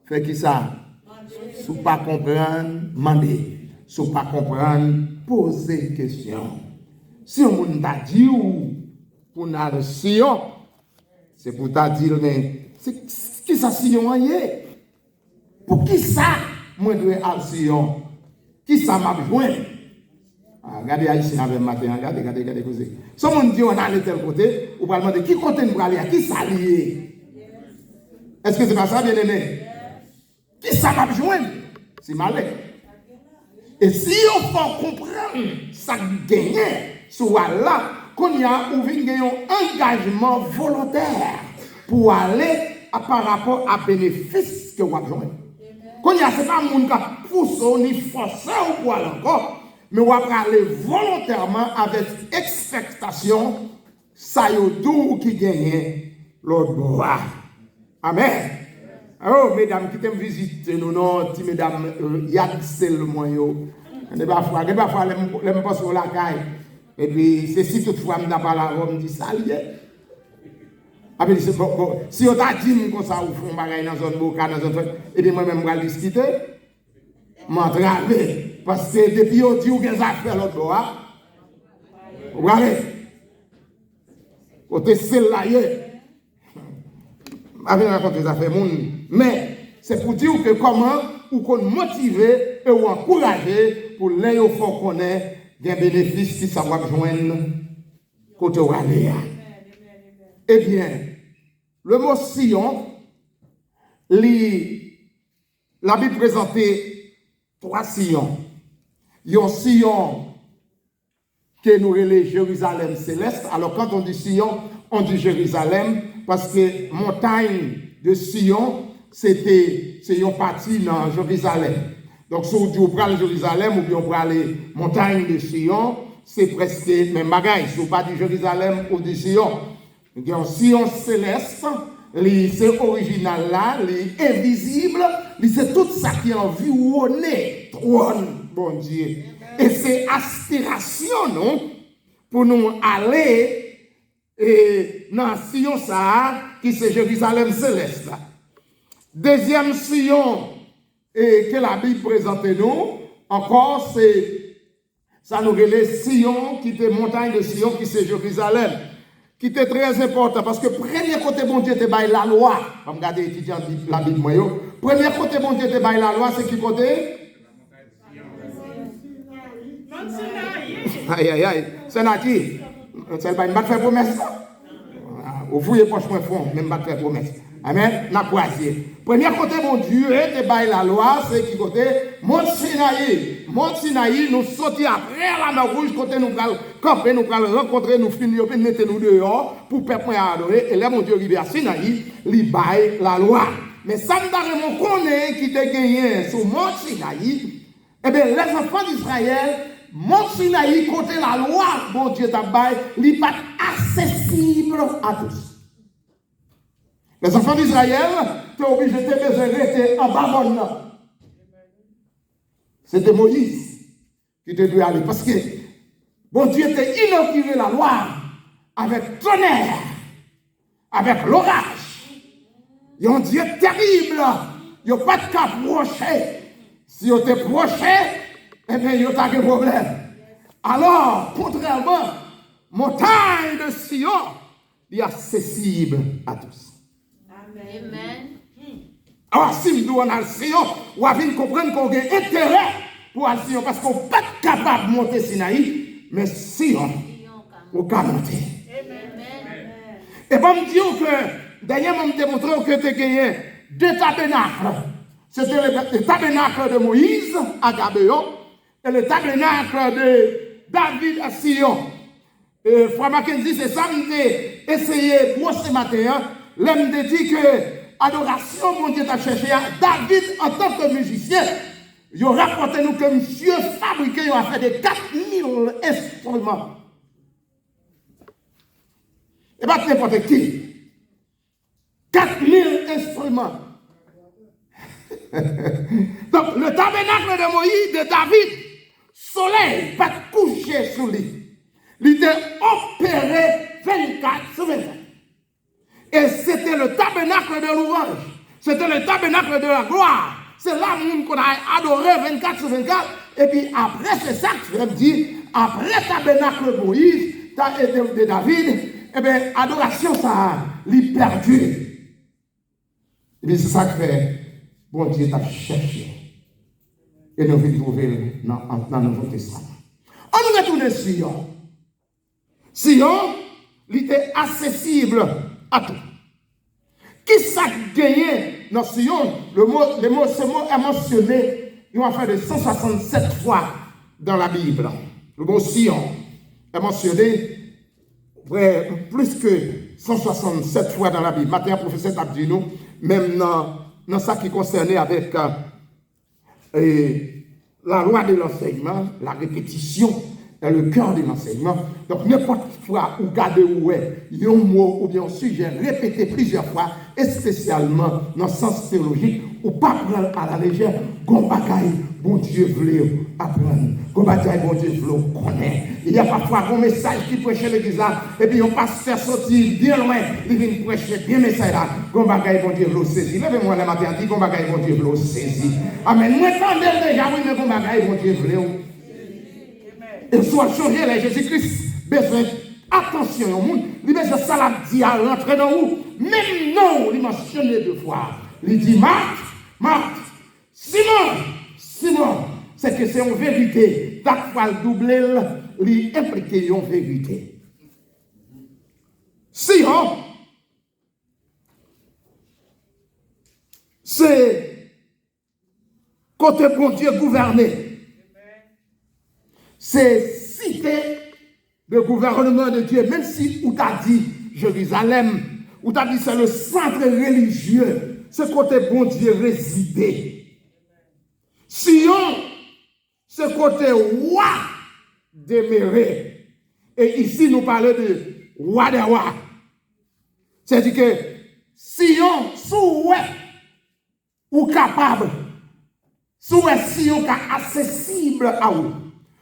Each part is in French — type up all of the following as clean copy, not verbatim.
fait qui ça? Si vous pas comprendre, demandez. Si vous pas comprendre, posez question. Si on t'a dit ou pour nous Sion, c'est pour t'a dire mais c'est qui ça Sion est? Pour qui ça moi dois aller Sion? Qui ça m'a besoin? Regardez Haïtien avec matin, regardez causer. Si on dit on allait tel côté, ou va demander qui côté nous aller, qui ça lié? Est-ce que c'est pas ça bien aimé? Qui ça m'a besoin? C'est malin. Et si on peut comprendre ça gagne sur Allah, qu'on y a un engagement volontaire pour aller par rapport à bénéfice que vous avez besoin. Qu'on y a c'est pas monde qui pousse ni forcer ou pour aller encore, mais on va aller volontairement avec expectation ça y est qui gagne l'autre bois. Amen. Oh, mesdames qui t'aiment visiter, nous, non, ti mesdames, yad sel moyo. Et parfois, les me passe sur la caille. Et puis, c'est si toutefois, je pas la robe, je dis ça, après, si on t'a dit comme ça, ou font bagaille dans zone boca, dans zone, et puis moi-même, je vais discuter, m'entraver. Parce que depuis on dit, ou bien ça fait l'autre bois, vous voyez, côté celle-là, avec raconter ça fait monde, mais c'est pour dire que comment ou qu'on motiver et ou encourager pour les faut connaître des bénéfices qui ça va joindre côté aller. Eh bien, le mot Sion, la Bible présentait 3 Sions. Il y a un Sion que nous relève Jérusalem céleste. Alors quand on dit Sion, on dit Jérusalem parce que montagne de Sion, c'est une partie dans Jérusalem. Donc si on dit on prend Jérusalem ou bien on prend les montagnes de Sion, c'est presque même bagaille. Si on pas dit Jérusalem ou dit Sion, il y a un Sion céleste, c'est original là, c'est invisible, c'est tout ça qui est en vue où on est, trône, bon Dieu. Et c'est aspiration, non, pour nous aller et dans Sion ça, qui c'est Jérusalem céleste. Deuxième Sion que la Bible présente nous, encore c'est, ça nous relève Sion, qui est montagne de Sion, qui c'est Jérusalem. Qui était très important parce que premier côté bon Dieu te bail la loi. Comme regarder étudiant la Bible moi yo. Premier côté bon Dieu te bail la loi, c'est qui côté? Aïe, c'est là qui? C'est pas une batte faire promesse. Au fouiller poche moins fond, même batte faire promesse. Amen. N'a croisé. Premier côté bon Dieu te bail la loi, c'est qui côté? Mont Sinaï. Mont Sinaï nous sortir après la mer rouge côté nous pral camper, nous pral rencontrer, nous finir puis mettre nous dehors pour peuple adorer et là mon Dieu arrivé à Sinaï, li bail la loi. Mais ça me connaît qui te gagné sur Mont Sinaï. Eh bien les enfants d'Israël, Mont Sinaï côté la loi, bon Dieu t'a bail, li pas accessible à tous. Les enfants d'Israël, tu es obligé de rester en Babylone. C'était Moïse qui devait aller. Parce que bon Dieu t'a inauguré la loi avec tonnerre, avec l'orage. Il y a un Dieu terrible. Il n'y a pas de cas proché. Si on te proché, eh bien, il y a pas de problème. Alors, contrairement, montagne de Sion est accessible à tous. Amen. Alors, si nous sommes dans Sion, on va comprendre qu'on a intérêt pour aller Sion parce qu'on n'est pas capable de monter Sinaï, mais Sion, on peut monter. Et bon, me dire que, d'ailleurs, on me démontre que tu as gagné 2 tabernacles. C'était le tabernacle de Moïse à Gabéon et le tabernacle de David à Sion. Et Frère Mackenzie, c'est ça que j'ai essayé pour ce matin. L'homme dit que adoration, mon Dieu, t'a cherché à David en tant que musicien. Il a rapporté nous que monsieur fabriqué, il a fait des 4000 instruments. Et pas n'importe qui. 4000 instruments. Donc, le tabernacle de Moïse, de David, soleil, pas coucher sous lui. Il était opéré 24 sur 24. Et c'était le tabernacle de louange. C'était le tabernacle de la gloire. C'est là qu'on a adoré 24 sur 24. Et puis après, c'est ça que je dis, après tabernacle Moïse, de David, eh bien, adoration, ça l'a perdu. Et bien, c'est ça que fait, bon Dieu t'a cherché. Et nous venons trouver dans le Nouveau Testament. On nous retourne Sion. Sion, il était accessible à tout. Qui ça gagné dans Sion? Ce mot est mentionné, il a fait de 167 fois dans la Bible. Le mot Sion est mentionné plus que 167 fois dans la Bible. Maintenant, le professeur Abdino, même dans ça qui concernait avec la loi de l'enseignement, la répétition est le cœur de l'enseignement. Donc, n'importe fois où garder où est, il y a un mot ou bien un sujet répété plusieurs fois, et spécialement dans le sens théologique, ou pas prendre à la légère, Gombakaï, bon Dieu voulait apprendre, Gombakaï, bon Dieu voulait connaître. Il y a parfois un message qui prêchait l'église là, et puis on passe faire sortir bien loin, il vient prêcher bien message là, Gombakaï, bon Dieu voulait saisir. Levez-moi le matin, dit Gombakaï, bon Dieu voulait saisir. Amen. Moi, j'entends déjà, oui, mais Gombakaï, bon Dieu voulait. Et soit changer les Jésus-Christ, besoin attention au monde, il besoin ça l'a dit à rentrer dans vous. Même non, il mentionné deux fois. Il dit Marthe, Simon, c'est que c'est une vérité. Chaque fois le doublé, il implique une vérité. Sion, c'est côté bon Dieu gouverné. C'est cité de gouvernement de Dieu, même si on t'a dit Jérusalem, on t'a dit c'est le centre religieux, c'est côté bon Dieu résidé. Sion, c'est côté roi demeuré. Et ici, nous parlons de roi des rois. C'est-à-dire que Sion, souhait ou capable, souhait Sion accessible à vous.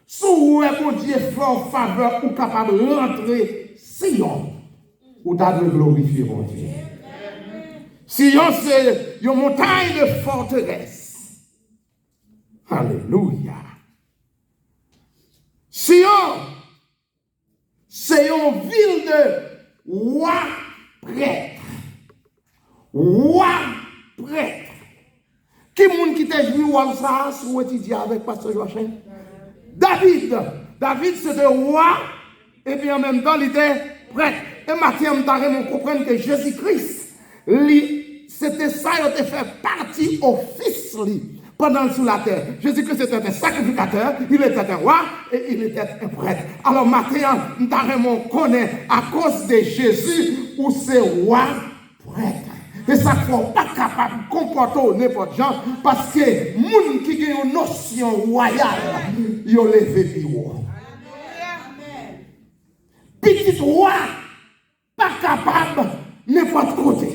Souhait bon Dieu fort faveur ou capable de rentrer Sion, ou t'as de glorifier mon Dieu. Sion, c'est une montagne de forteresse. Alléluia. Sion, c'est une ville de roi prêtre. Roi prêtre. Qui moun qui t'a joué ou ça, ou étudier avec Pasteur Joachim? David, c'était roi, et puis en même temps, il était prêtre. Et maintenant, on comprend que Jésus-Christ, c'était ça, il a fait partie au Fils pendant sur la terre. Jésus-Christ était un sacrificateur, il était un roi et il était un prêtre. Alors maintenant, on connaît à cause de Jésus où c'est roi prêtre. Et ça ne faut pas capable de comporter n'importe gens parce que les gens qui ont une notion royale, ils ont levé plus haut. Petit roi, pas capable n'importe côté.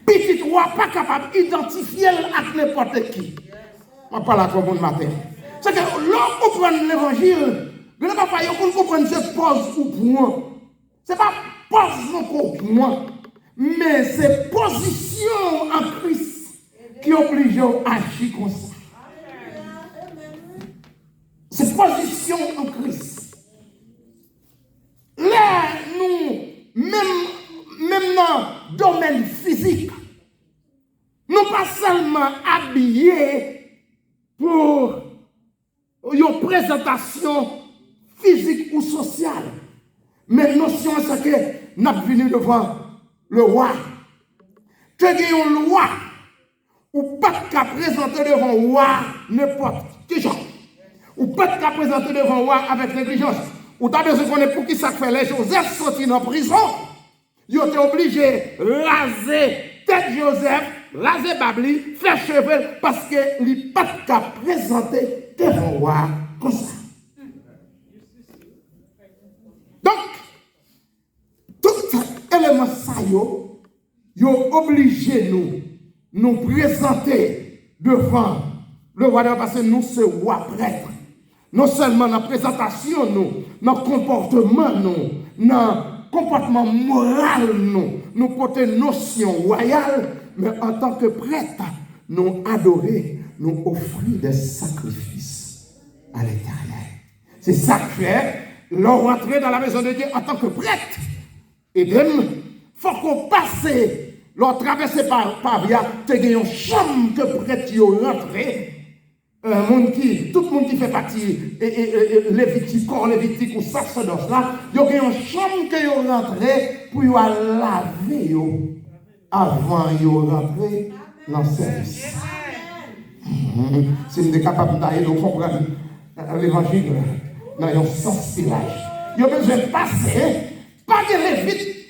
Petit roi, pas capable d'identifier avec n'importe qui. On parle à tout le monde matin. C'est que l'on comprend l'évangile, vous ne pouvez pas comprendre ce pose ou point. Ce n'est pas pose ou point. Mais c'est position en Christ qui oblige à agir comme ça. C'est position en Christ. Là, nous, même dans le domaine physique, nous pas seulement habillés pour une présentation physique ou sociale, mais notion c'est que nous sommes venus devant le roi. Que y un roi ou pas qu'à présenter devant le roi n'importe qui genre. Ou pas qu'à présenter devant le roi avec négligence. Ou t'as besoin de connaître pour qui ça fait les Joseph sorti dans la prison. Ils ont été obligés de raser tête Joseph, raser Babli, faire cheveux parce que il pas qu'à présenter devant le roi comme ça. Donc, tout élément ça yo obligé nous présenter devant le roi parce que nous c'est roi prêtre. Non seulement dans la présentation dans le comportement dans le comportement moral nous portons notion royale, mais en tant que prêtre, nous adorer, nous offrir des sacrifices à l'Éternel. C'est ça que fait, l'on rentre dans la maison de Dieu en tant que prêtre. Et bien, il faut qu'on passe, l'on traverse par via, tu as une chambre que prêtre rentre. Tout le monde qui fait partie, Lévitique, corps Lévitique ou sacerdoce là, il y a une chambre que vous rentrez pour vous laver avant de rentrer dans le service. Si vous êtes capable d'aller comprendre l'évangile dans un sens village, il y a besoin de passer, pas de Lévite,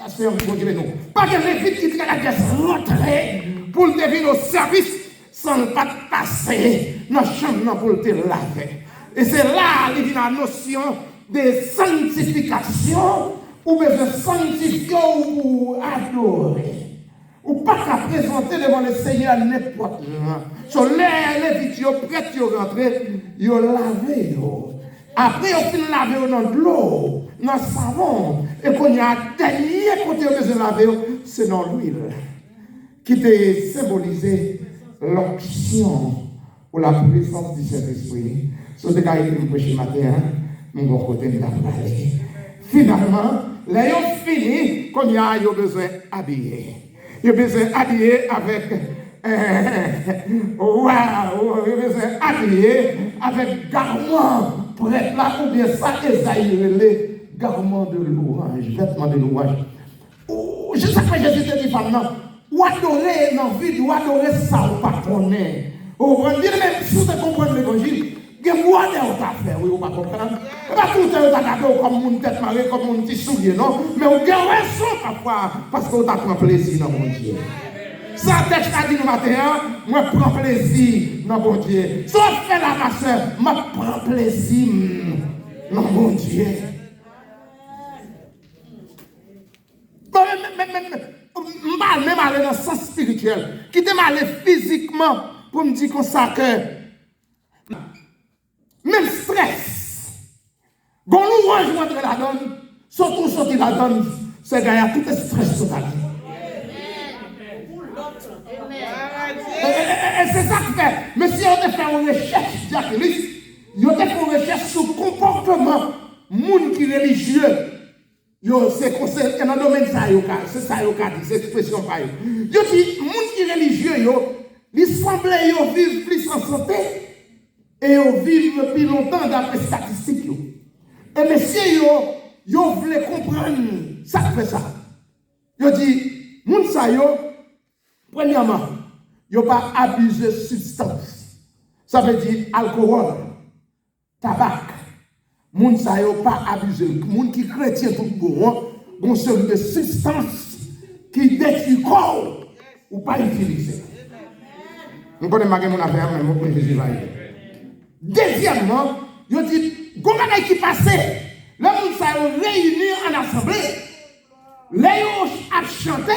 pas de Lévite qui est rentré pour devenir au service sans ne pas passer dans la chambre pour te laver. Et c'est là qu'il y a la notion de sanctification, ou besoin de sanctifier ou adorer. Ou pas qu'à présenter devant le Seigneur n'importe quoi. Sur les vidéos prêtes, ils rentrent, ils lavé. Après, ils finissent laver dans de l'eau, dans le savon. Et quand il y a un dernier côté où ils besoin de laver, c'est dans l'huile. Qui te symbolisé l'onction ou la puissance du Saint-Esprit. C'est ce que je prêché matin, mon côté de la parler. Finalement, là, ils ont fini, quand il y a besoin d'habiller. Ils ont besoin d'habiller avec. Waouh! Ils ont besoin d'habiller avec garment prêt là, ou bien ça, les garments de louange, vêtements de louange. Je sais que Jésus te dit, femme, ou adorer dans la vie, ou adorer ça, ou pas connaître. Ou même si vous comprenez l'évangile, il y a moi qui fait, oui, ou pas comprendre. Pas tout le temps, vous comme mon tête marée, comme mon petit soulier, non? Mais vous avez raison parfois, parce que vous avez plaisir dans mon Dieu. Ça, texte a dit le matin, moi, prends plaisir dans mon Dieu. Sauf fait la ma soeur, moi, prends plaisir dans mon Dieu. Même aller dans le sens spirituel, qui te m'aller physiquement pour me dire comme ça que même stress, quand nous rejoignons la donne, surtout sortir la donne, c'est gagner tout le stress total. Et c'est ça qui fait. Mais si on a fait une recherche diaconisme, on a fait une recherche sur le comportement monde qui est religieux. C'est dans le domaine ça, c'est ça qui dit, c'est l'expression pas. Yo dit, monde qui est religieux, il semblait vivre plus en santé et vivre plus longtemps d'après statistiques. Et messieurs, yo voulait comprendre ça fait ça. Yo dit, monde ça premièrement, yo pas abuser de substance. Ça veut dire alcool, tabac. Moun sa yo pas abuser. Moun qui chrétien tout bon, bon seul de substance qui détruit corps ou pas utiliser. Nous connaissons pas mon affaire mais mon Jésus va. Deuxièmement, yo dit comment qui passait. Le moun sa yo réuni en assemblée. Les yo a chanté,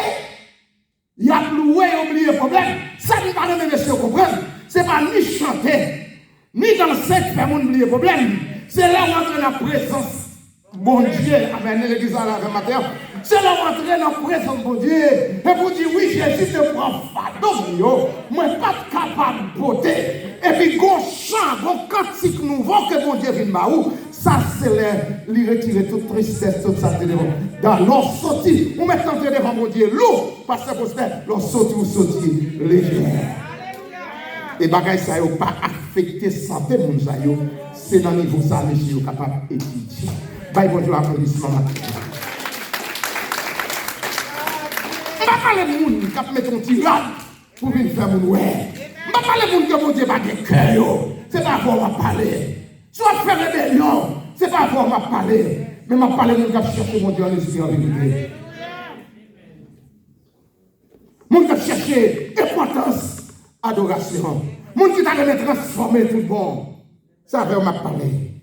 il a loué oublié le problème. Ça ne va pas monsieur comprendre. C'est pas ni chanter ni danser qui fait moun oublier le problème. C'est là où on entre dans la présence, bon Dieu, avec l'église à la matin. C'est là où on entre dans la présence, bon Dieu. Et vous dites, oui, Jésus te prend fado, moi pas capable de porter. Et puis, gon chant, gon cantique nouveau que bon Dieu vient de maou. Ça, c'est lui retirer toute tristesse, toute ça, dans l'on sorti. Ou maintenant, devant mon Dieu, lourd, parce que vous savez, l'on sorti ou sorti léger. Et bagaille ça n'a pas affecté santé mon zayo, c'est dans le niveau ça que je suis capable d'étudier. Bye bonjour applaudissement. On va parler de monde qui met ton tirade pour venir faire mon ouais. On va parler de monde que mon Dieu va de cœur. C'est pas pour moi parler. Soit faire rébellion, c'est pas pour moi parler. Mais m'a parler de monde qui cherche mon Dieu en esprit en vérité. Monde qui cherche importance. Adoration. Monde qui t'a transformé tout bon. Ça veut m'a parlé.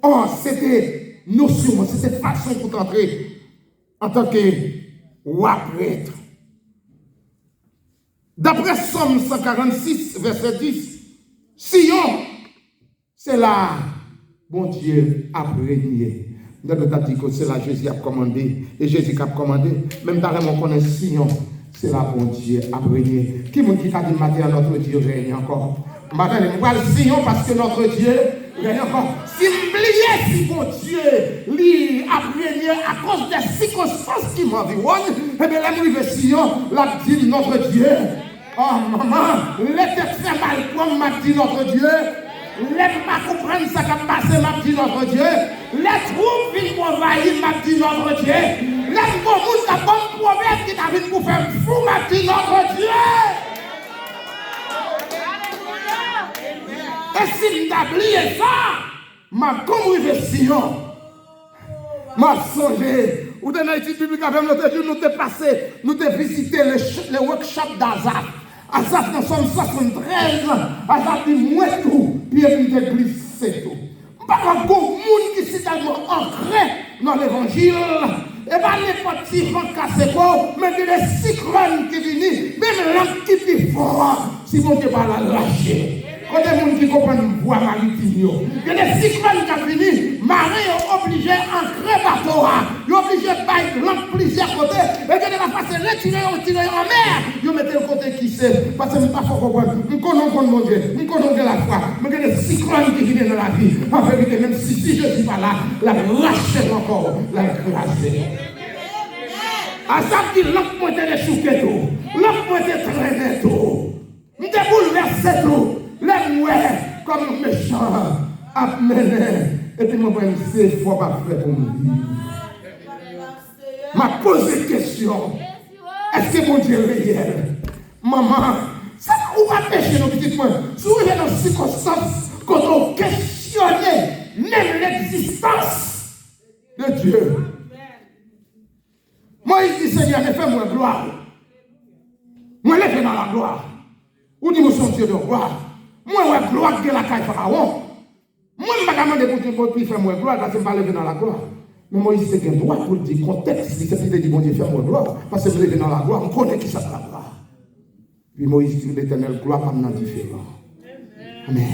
Oh, c'était notion, c'était façon pour t'entrer en tant que roi prêtre. D'après Somme 146, verset 10, Sion, c'est là, bon Dieu a régné. Donc, tu as dit que c'est là Jésus a commandé, et Jésus a commandé, même dans mon connaît Sion. c'est là bon Dieu a régné. Qui m'a dit qu'à matin notre Dieu règne encore? Matin, on va le signon parce que notre Dieu règne encore. Si m'oubliez si bon Dieu lui a régné à cause des circonstances qui m'environnent, eh bien, là, nous signon, la dit notre Dieu. Oh maman, les têtes fait mal comme m'a dit notre Dieu. Les pas comprendre ça qui a passé, m'a dit notre Dieu. Les troupes viennent envahir, m'a dit notre Dieu. Les bon monde qui a bon problème qui t'a venu pour faire fou, m'a dit notre Dieu. Et si m'a oublié ça, m'a conversion. M'a songé. Ou dans l'étude biblique avec notre Dieu, nous t'ai passé, nous t'ai visité les workshops d'Azap. Azap dans Somme 73, Azap dit moi tout, puis il te glissé tout. Pas un bon monde qui s'est tellement ancré dans l'évangile. Et pas les petits vents cassés, mais des cyclones qui viennent, même l'âme qui est fort, si vous ne pas la lâcher. Quand des gens qui comprennent voir maritime, il y a des cyclones qui viennent, marée obligé d'ancrer bateau, ils sont obligés de bailler plusieurs côtés, et que de la façon de retirer en mer, ils mettent le côté qui c'est, parce que je ne sais pas comprendre, nous connaissons mon Dieu, nous connaissons la foi, mais il y a des cyclones qui viennent dans la vie, en vérité, même si je ne suis pas là, la lâcher encore, la craser. À ça qui l'autre pointé de chouquet tout, l'autre pointé traîner tout, nous bouleverser tout. Les mouets comme méchant à mener. Et puis, moi, c'est fort pas faire pour me vivre. M'a posé question. Est-ce que mon Dieu est réel? Maman, ça va empêcher nos petits points. Si vous êtes dans une circonstance, quand on questionne même l'existence de Dieu. Moi, il dit, Seigneur, fais-moi gloire. Moi, je vais dans la gloire. Ou dit, moi, son Dieu de gloire. Moi, je gloire de la caille Pharaon. Moi, je ne vais pas demander pour faire moi gloire parce que je ne vais pas lever dans la gloire. Mais moi, c'est qu'il y a un droit pour dire contexte. C'est qu'il dit, bon Dieu, fais-moi gloire. Parce que je lever dans la gloire, on connaît qui ça la gloire. Puis Moïse dit, l'éternel gloire pas maintenant différent. Amen.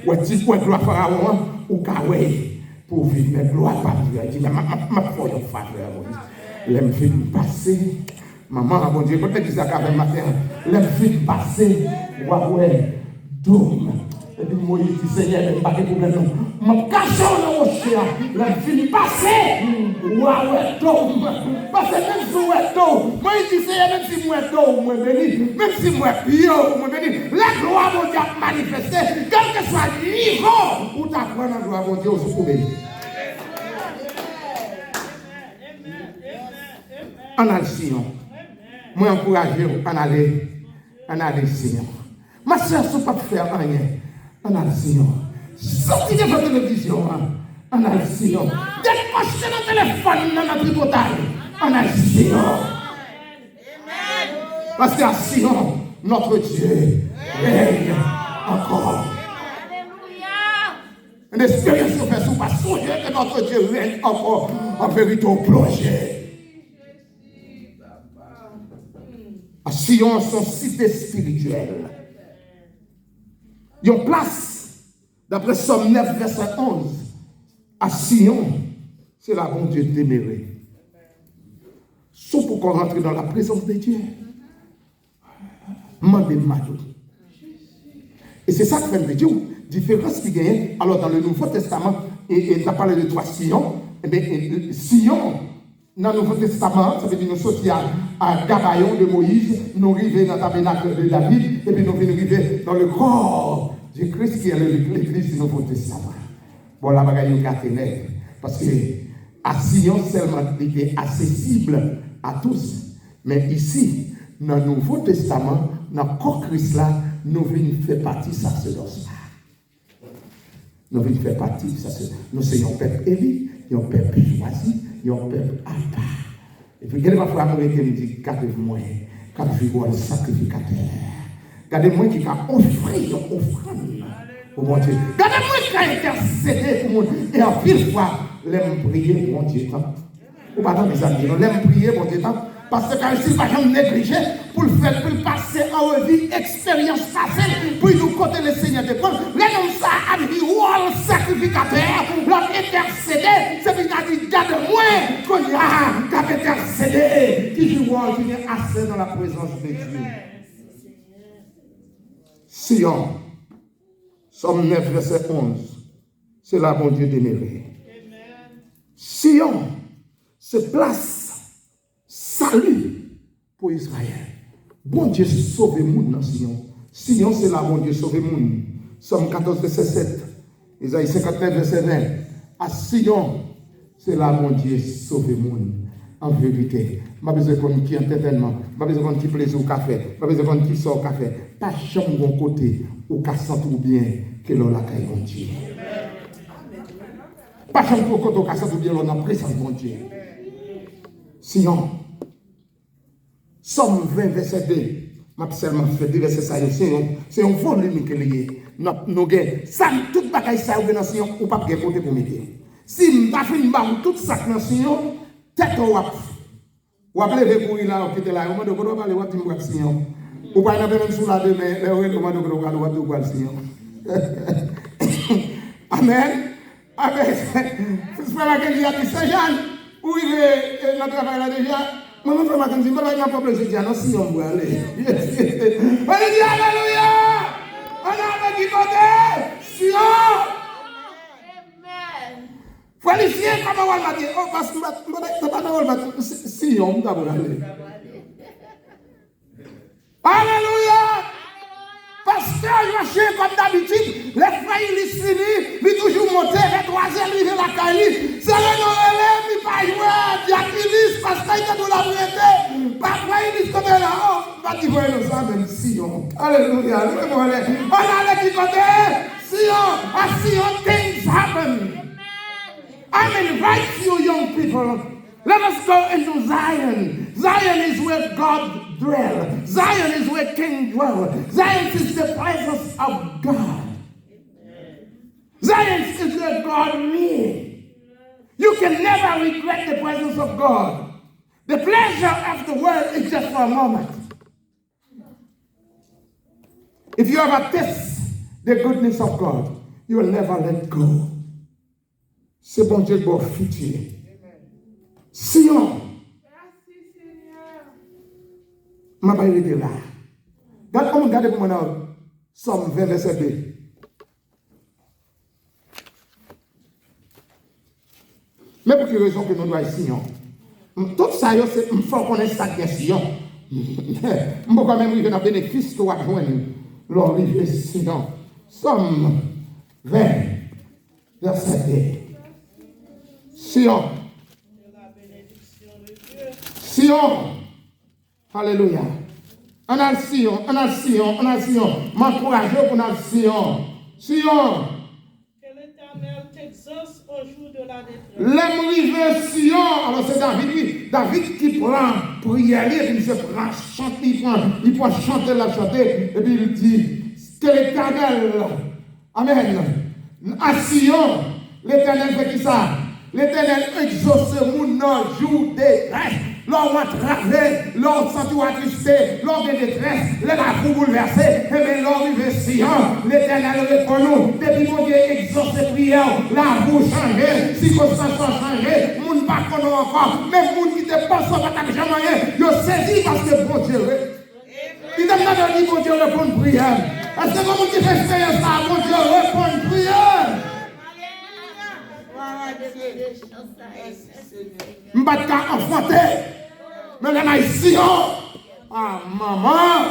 Ouais, dit, ouais, gloire Pharaon, ou Kawé, pour vivre, mais gloire pas vivre. Il dit, ma foi, il faut faire Moïse. L'aime fait passer. Maman, bon Dieu, peut-être que ça a fait matin. L'aime fait passer. Ouais. Doum. Et puis Moïse dit, Seigneur, il n'y a pas de problème. Je me cache dans le rocher. La vie passée. Ouais, doum. Parce que même si moi doum, Moïse dit, Seigneur, même si moi doum, moi béni, même si moi pio, moi béni, la gloire de Dieu a manifesté, quel que soit le niveau où tu apprends la gloire de Dieu, au secours béni. En allant Sion. Moi, encouragez vous en aller Sion. Ma soeur, ne peut pas faire rien. On a le Seigneur. Sortez de votre télévision. On a le Seigneur. Décrochez notre téléphone dans notre tripotage. On a le Seigneur. Parce qu'à Sion, notre Dieu règne encore. Une expérience qu'on fait sous pas songer que notre Dieu règne encore en vérité au plongé. À Sion, son cité spirituelle. Il y a une place, d'après Somme 9, verset 11, à Sion, c'est la bon Dieu déméré. Sauf pour qu'on rentre dans la présence de Dieu. Mandez Madou. Et c'est ça que fait de Dieu, différence qui gagne. Alors dans le Nouveau Testament, et on a parlé de toi, Sion, et bien Sion, dans le Nouveau Testament, ça veut dire nous sortir à Gabayon de Moïse, nous arrivons dans le tabernacle de David, et puis nous venons arriver dans le corps de Christ qui est l'église du Nouveau Testament. Bon, la bagaille est net, parce que à Sion seulement il est accessible à tous. Mais ici, dans le Nouveau Testament, dans le corps Christ là, nous venons faire partie de sacerdoce. Nous venons faire partie de sacerdoce. Nous sommes un peuple élu, un peuple choisi, un peuple à part. Et puis, quelquefois, fois, nous me dit, gardez-moi, quand je vois le sacrificateur. Gardez-moi qui a offert une offrande pour mon Dieu. Gardez-moi qui a intercédé pour mon Dieu. Et en pile fois, l'aime prier pour mon Dieu. Ou pardon, mes amis, l'aime prier pour mon Dieu. Parce que quand je ne suis pas négligé, pour le faire, pour le passer en revue, expérience passée, pour nous côté le Seigneur de Paul, l'homme ça a dit, oh, le sacrificateur, l'homme intercédé, c'est qu'il a dit, garde-moi, qu'on y a intercédé, qui dit, pouvoir qui est assez dans la présence de Dieu. Sion, Somme 9, verset 11, c'est là mon Dieu demeuré. Sion, c'est place, salut pour Israël. Bon Dieu sauve le monde dans Sion. Sion, c'est là mon Dieu sauve le monde. Somme 14, verset 7, Isaïe 59, verset 20. À Sion, c'est là mon Dieu sauve le monde. En vérité, je n'ai pas besoin de qui entertainment, je n'ai pas besoin de qui plaisir au café, je n'ai pas besoin de qui sort au café. Pas chambre bon côté, ou qu'à sentir bien que l'on la caille mon Dieu. Pas chambre bon côté, ou qu'à sentir bien l'on a présence mon Dieu. Sion, Somme 20, verset 2, je vais seulement faire 2 versets, c'est un volume que lié. Nous avons ça, toute bagaille ça, ou dans Sion, ou pas de côté pour mettre. Si je ne fais pas tout ça dans Sion, tête au wap. Ou appelez pour il là, qui était là, au moins de quoi parler, ou tu me Sion. Ou pas y même sous la demain, au moins de quoi parler, ou tu Sion. Amen. Amen. C'est pas la question de Saint-Jean. Où il est, notre travail là déjà. Moi, je ne sais pas si je peux le dire, non, si on va aller. On dit Alléluia. On a un petit côté. Sion. Félicien, comment on va dire? Oh, parce que je ne sais pas si on va aller. Alléluia! Pasteur, je vais comme d'habitude, les frères, ils finissent, ils toujours monter, les troisièmes, ils la caille. C'est le nom élève, ils pas jouer, ils finissent, parce qu'ils sont dans la vérité. Parfois, ils disent comme là, oh, pas qu'ils voient nous ça, même Sion. Alléluia. On a les qui côté, Sion, à Sion, things happen. I invite you, young people, let us go into Zion. Zion is where God dwells. Zion is where King dwells. Zion is the presence of God. Zion is where God lives. You can never regret the presence of God. The pleasure of the world is just for a moment. If you ever taste the goodness of God, you will never let go. C'est bon Dieu pour futur. Sion. Je ne vais pas là. Regardez pour moi, Somme 20, verset 2. Mais pour quelle raison que nous doit être Sion? Tout ça, c'est il faut qu'on ait ça de Sion. Je ne peux quand même arriver dans le bénéfice que vous avez joindre. L'origine Sion. Somme 20, verset 2. Sion. Sion. Alléluia. On a le Sion, on a le Sion, on a le Sion. M'encouragez pour notre Sion. Sion. Que l'Éternel t'exauce au jour de la détresse. L'aime Sion. Alors c'est David, David qui prend prière, il se prend chanter, il prend chanter la chanter, et puis il dit que l'Éternel, amen, à Sion, l'Éternel fait qui ça? L'Éternel exauce mon jour de détresse. L'on va travailler, l'on sent attristé, l'on est détresse, les lafous bouleversés, et bien l'on vive Sion, l'Éternel répond nous, depuis mon Dieu exauce les prières, la boue changée, circonstances ont changé, moun pas qu'on encore, même moun qui te pense pas ta jamais, yo saisi parce que bon Dieu, il t'a demandé bon Dieu répond prière. Est-ce que mon qui fait expérience ça, bon Dieu répond prière? M'bat ka enfanté. Mais les Haïtiens, ah maman.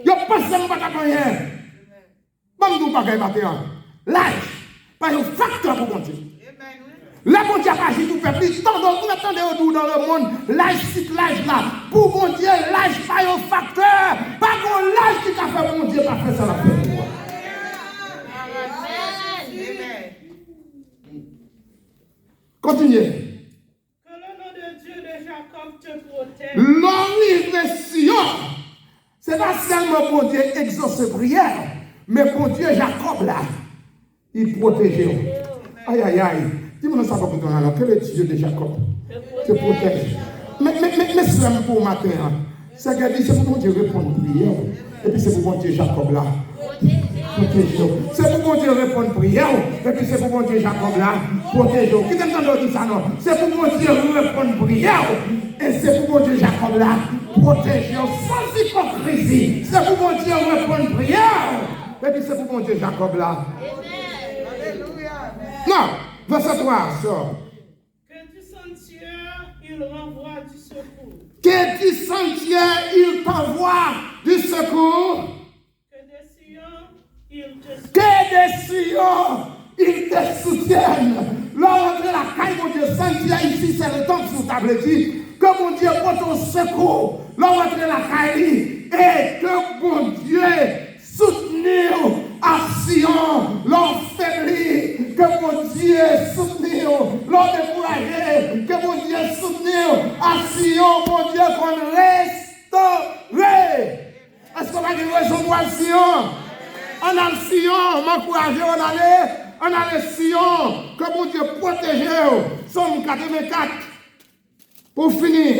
Yo pense m'bat ka rien. Bon nous pas gagner matin. L'âge, pas un facteur pour bon Dieu. La bon Dieu a agi tout peuple, vous attendez autour dans le monde, l'âge c'est l'âge là. Pour bon Dieu, l'âge pas un facteur. Pas bon l'âge qui a fait bon Dieu pas fait ça la paix. Continuez. Que le nom de Dieu de Jacob te protège. L'origine Sion. Ce n'est pas seulement pour Dieu exauce prière, mais pour Dieu Jacob là, il protège. Aïe aïe aïe. Dis-moi ça pour ton alors. Quel est Dieu de Jacob? Te protège. Mais c'est pour matin. C'est que c'est pour mon Dieu répondre prière. Et puis c'est pour mon Dieu Jacob là. protège-nous. C'est pour mon Dieu répondre prière, et puis c'est pour mon Dieu Jacob là, protège-nous. Qui t'entend dire ça non? C'est pour mon Dieu répondre prière, et c'est pour mon Dieu Jacob là, protège-nous sans hypocrisie. C'est pour mon Dieu répondre prière, et puis c'est pour mon Dieu Jacob là. Non, verset 3, sort. Que du sentier, il renvoie du secours. Que du sentier, il t'envoie du secours. Que des sillons, il te soutient. Que des sillons, il te soutiennent. Lors de la caille, mon Dieu, sentier ici, c'est le temps que vous avez dit que mon Dieu porte au secours. Lors de la caille, et que mon Dieu soutenir à Sion, l'homme faibli, que mon Dieu soutenir, l'homme découragé, que mon Dieu soutenir à Sion, mon Dieu qu'on restaurer. Est-ce qu'on va dire raison pour Sion? On a le Sion, m'encourager, on a le Sion, que mon Dieu protège. Somme 84. Pour finir.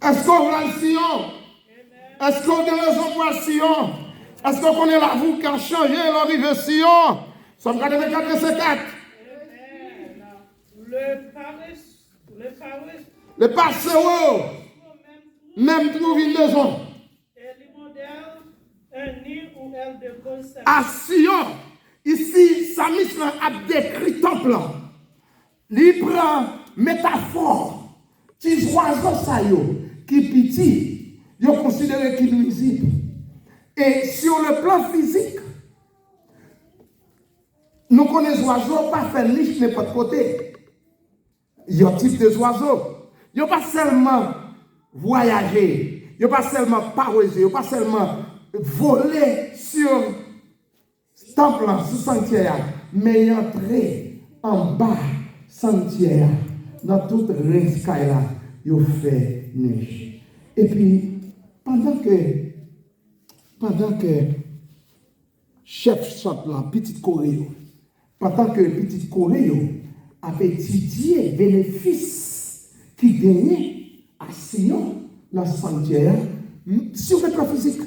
Est-ce qu'on voit le Sion? Est-ce qu'on a raison pour le Sion? Est-ce qu'on connaît la voûte qui a changé l'arrivée Sion? Somme 84, verset 4. Le passereau, même trouve une maison. À Sion, ici, Samis a décrit temple. Il prend métaphore. Ces oiseaux, ça y est, qui petit, ils sont considérés qui nuisibles. Et sur le plan physique, nous connaissons les oiseaux, pas faire niche n'importe côté. Il y a un type de oiseaux. Ils ne pas seulement voyager, ils ne pas seulement paroiser, ils ne pas seulement voler sur temple, sur sentier, mais ils entrent en bas sentier, dans toute rescaille là, ils fait neige. Et puis, pendant que chef chante là, petite Corée, pendant que petite Corée avait étudié les bénéfices qui gagnaient à Sion, dans ce sentier, sur le plan physique.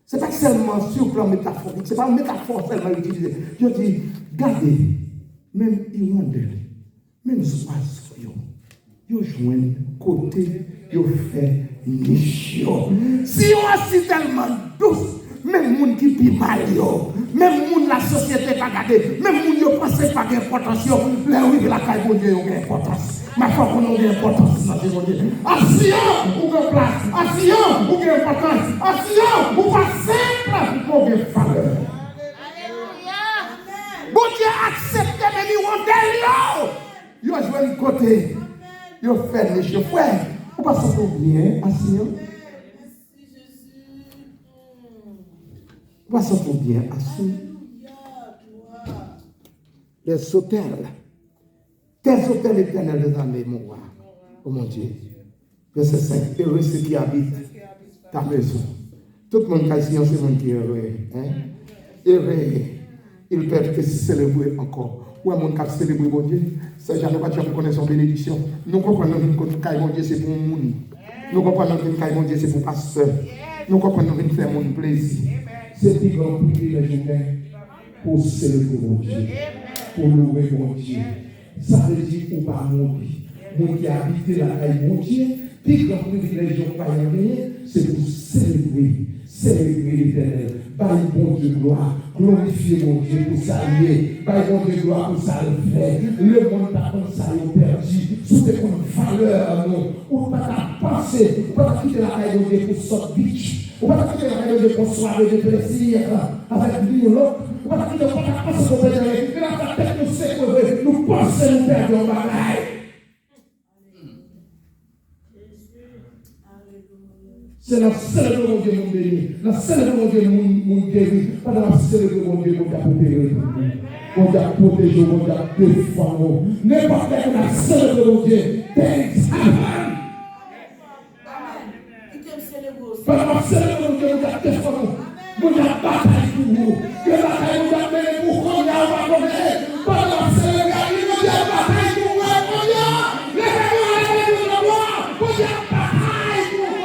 Ce n'est pas seulement sur le plan métaphorique, ce n'est pas une métaphore seulement utilisée. Je dis, regardez, même Irlandais, même les oiseaux, ils joignent côté, ils fait niche. Si on a tellement douce, même les gens qui vivent mal, même les gens la société pas gardée, même les gens qui pensent pas d'importance, les gens qui la caille de Dieu ont importance. Ma foi, on a une importance dans ce monde. À Sion, ou une place. À Sion, ou une importance. À Sion, ou pas simple, ou une valeur. Bon Dieu accepte mes livres de l'eau. Ils ont joué de côté. Ils ont fait les cheveux. Vous passez bien à Sion. Vous passez bien à Sion. Les hôtels. Tes hôtels éternels des années, mon roi. Oh mon Dieu. Verset 5. Heureux ceux qui habitent ta maison. Tout le monde qui est ici, c'est le monde qui est heureux. Heureux. Ils peuvent se célébrer encore. Ou un monde qui a célébré mon Dieu. C'est jamais pas de connaître son bénédiction. Nous comprenons que mon Dieu, c'est pour nous. Nous comprenons que mon Dieu, c'est pour pasteur. Nous comprenons que faire mon plaisir. C'est un grand privilège pour célébrer mon Dieu. Pour louer mon Dieu. Ça veut dire qu'on va mourir. Mon Dieu a habité la caille, mon Dieu. Puis quand privilège qu'on va y gagner, c'est pour célébrer l'éternel. Bâille bon Dieu gloire, glorifier mon Dieu pour ça lier. Bâille bon Dieu gloire pour ça le fait. Le monde n'a pas ça perdu. Sous des valeurs, non. On ne va pas penser, on ne va pas quitter la caille de Dieu pour sortir bitch. On ne va pas quitter la caille de Dieu pour soirée de plaisir avec lui ou l'autre. On ne va pas quitter la caille de Dieu pour penser la tête nous sécouer. Nous pensons nous perdre en bagaille. C'est la seule de mon Dieu, mon béni. La seule de mon Dieu, mon guéri. Pas la seule de mon Dieu, mon Dieu, protéger. Mon Dieu, protéger, mon Dieu, défendre. N'importe quelle la seule de mon Dieu. Thanks, amen. Pas la seule de mon Dieu, mon Dieu, défendre. Mon Dieu, bataille pour vous. Que la bataille vous amène pour qu'on y a pas donné. Pas la seule de mon Dieu, bataille pour vous, mon Dieu. Laissez-moi aller de la voix. Mon Dieu, bataille pour vous.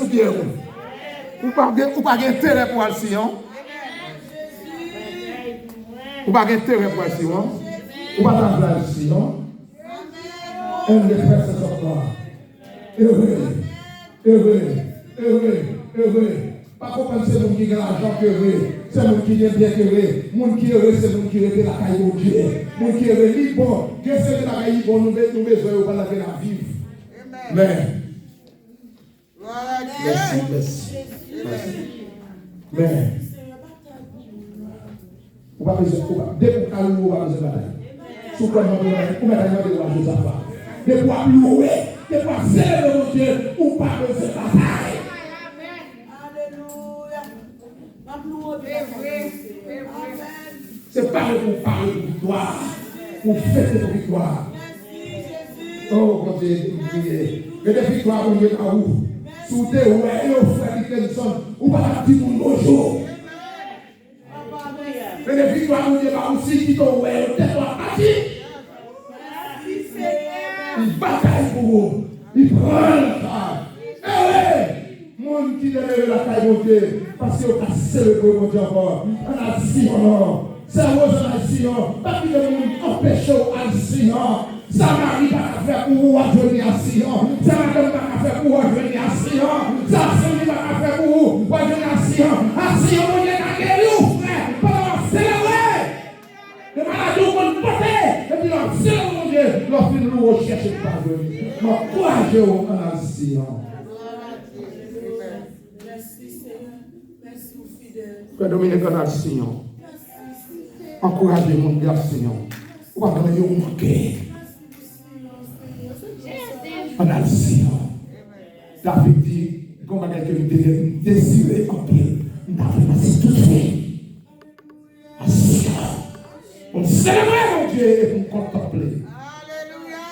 pied. Ou pas intérêt pour le Sion. Ou pas intérêt pour le Sion. Ou pas d'entrer le Sion. And the presence of God. Heureux. Pas comprendre c'est mon qui a l'argent que heureux. C'est mon qui est bien heureux. Mon qui est heureux, c'est mon qui est la caille au Dieu. Mon qui est heureux, bon. Dieu c'est la caille bon, nous besoin de la vivre. Amen. Merci. Mais, on va besoin de calme, on va besoin de bataille. Sous quoi on va de Josaphat. De quoi louer, de quoi célébrer mon Dieu, on va besoin de bataille. C'est pas pour parler de victoire, pour fêter de victoire. Oh, mon Dieu, et des victoires, on est à où? Sous des ouais, au frère Dickinson, ou pas petit pour nos jours. Mais les victoires, on est là aussi, qui t'ont ouais, t'es toi parti. Il bataille pour vous, il prend le travail. Eh, monde qui devait la taille montée, parce qu'on a célébré mon Dieu encore. On a dit non. C'est un rose en Sion, pas que le monde empêche à Sion. Ça m'arrive à faire pour vous rejoindre à Sion. Ça m'arrive à faire pour vous rejoindre à Sion. Ça m'arrive à faire pour vous rejoindre à Sion. À Sion, on est à guérir, frère. Pendant célébrer. Les malades vont porter. Et puis, on célèbre mon Dieu. Lorsque nous recherchons pas venir. Mais courageux en Sion. Merci Seigneur. Merci aux fidèles. Frère Dominique en Sion. Encouragez mon Dieu, Seigneur. On va donner au manquer. On a le Seigneur. David dit, comme quelqu'un désiré en pile, on a fait tout de suite. On célèbre mon Dieu et on contempler. Alléluia.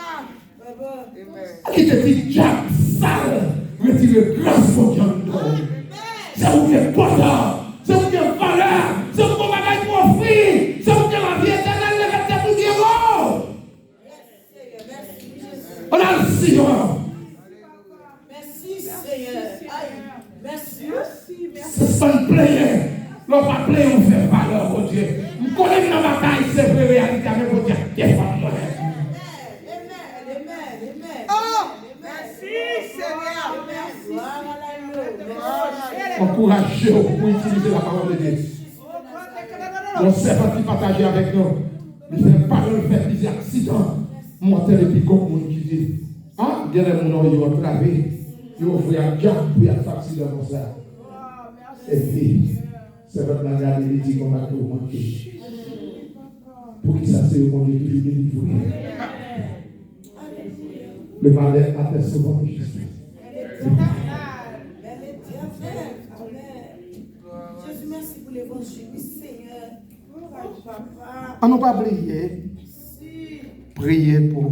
Qui te dit, Jacques, sale, retire grâce pour Dieu. Ça vous fait bonheur, ça vous fait valeur, ça vous fait bagaille pour offrir. On a le Seigneur. Merci Seigneur. Merci. C'est pas une plaie. L'on va plaire, on fait valeur, mon Dieu. Nous connaissons la bataille, c'est vrai, réalité, mais mon Dieu, défends-moi. Amen. Oh, merci Seigneur. Encouragez-vous pour utiliser la parole de Dieu. Mon servant qui partage avec nous, il fait parole, il fait des accidents. Mortel et puis comme mon qui dit, ah, bien les gens ils ont travé, ils ont fait un jam pour y avoir accident comme ça. Et puis, c'est votre langage il dit qu'on va tout manquer. Pour qui ça c'est au monde toujours délivré. Le malheur atteste souvent de Jésus. Jésus, merci pour l'évangile, Seigneur. On n'a pas prié. Priez pour